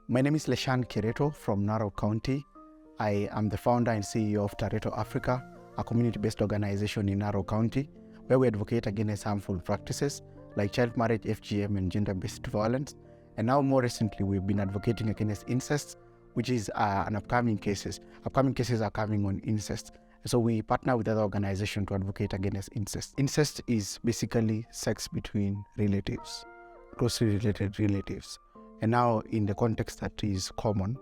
My name is Leshan Kereto from Narok County. I am the founder and CEO of Tareto Africa, a community-based organization in Narok County, where we advocate against harmful practices like child marriage, FGM, and gender-based violence. And now, more recently, we've been advocating against incest, which is an upcoming cases. Upcoming cases are coming on incest. So we partner with other organizations to advocate against incest. Incest is basically sex between relatives, closely related relatives. And now, in the context that is common,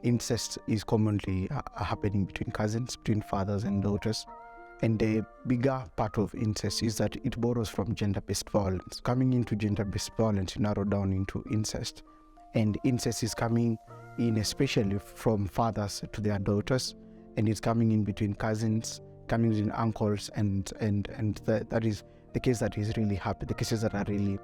incest is commonly happening between cousins, between fathers and daughters. And the bigger part of incest is that it borrows from gender-based violence. Coming into gender-based violence, you narrow down into incest. And incest is coming in especially from fathers to their daughters. And it's coming in between cousins, coming in uncles, and that is the case that is really happening, the cases that are really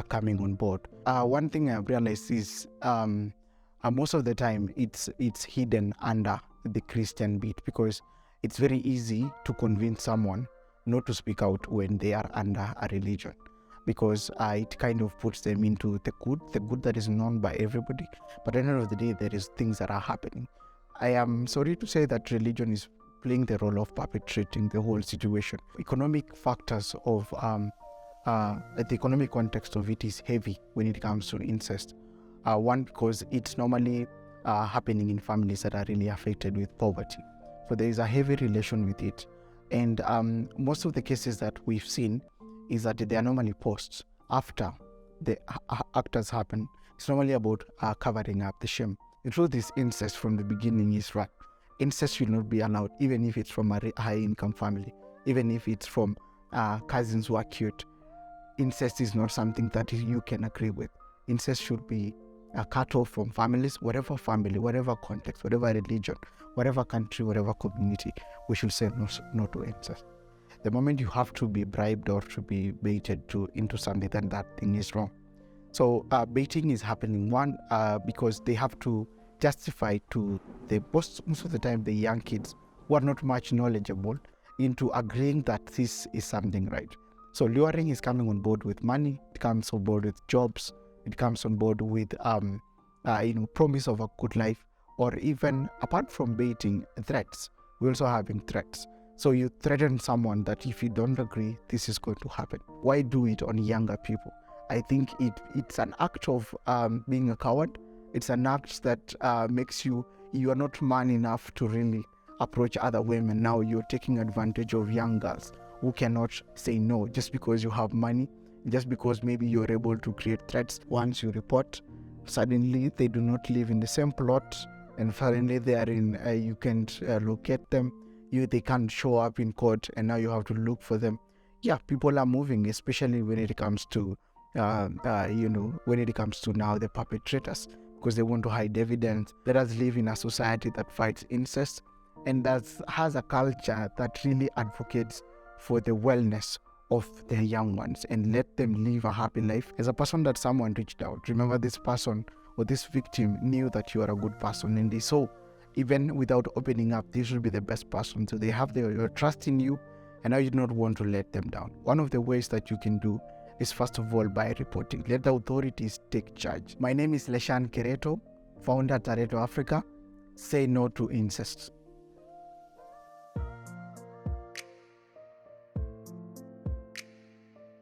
coming on board. One thing I've realized is most of the time it's hidden under the Christian bit, because it's very easy to convince someone not to speak out when they are under a religion, because it kind of puts them into the good that is known by everybody. But at the end of the day, there is things that are happening. I am sorry to say that religion is playing the role of perpetrating the whole situation. Economic factors of the economic context of it is heavy when it comes to incest. One, because it's normally happening in families that are really affected with poverty. So there is a heavy relation with it. And most of the cases that we've seen is that they are normally posts after the actors happen. It's normally about covering up the shame. The truth is, incest from the beginning is right. Incest should not be allowed, even if it's from a high-income family, even if it's from cousins who are cute. Incest is not something that you can agree with. Incest should be cut off from families, whatever family, whatever context, whatever religion, whatever country, whatever community. We should say no to incest. The moment you have to be bribed or to be baited into something, then that thing is wrong. So baiting is happening, one, because they have to justify to the most of the time the young kids who are not much knowledgeable into agreeing that this is something right. So luring is coming on board with money, it comes on board with jobs, it comes on board with promise of a good life, or even apart from baiting, threats. We're also having threats. So you threaten someone that if you don't agree, this is going to happen. Why do it on younger people? I think it's an act of being a coward. It's an act that makes you are not man enough to really approach other women. Now you're taking advantage of young girls who cannot say no just because you have money, just because maybe you're able to create threats. Once you report, suddenly they do not live in the same plot, and suddenly they are in, you can't locate them, they can't show up in court, and now you have to look for them. Yeah, people are moving, especially when it comes to, when it comes to now the perpetrators, because they want to hide evidence. Let us live in a society that fights incest and that has a culture that really advocates for the wellness of their young ones and let them live a happy life. As a person that someone reached out, remember this person or this victim knew that you are a good person, and they saw, even without opening up, this should be the best person. So they have your trust in you, and now you do not want to let them down. One of the ways that you can do is, first of all, by reporting. Let the authorities take charge. My name is Leshan Kereto, founder at Tareto Africa. Say no to incest.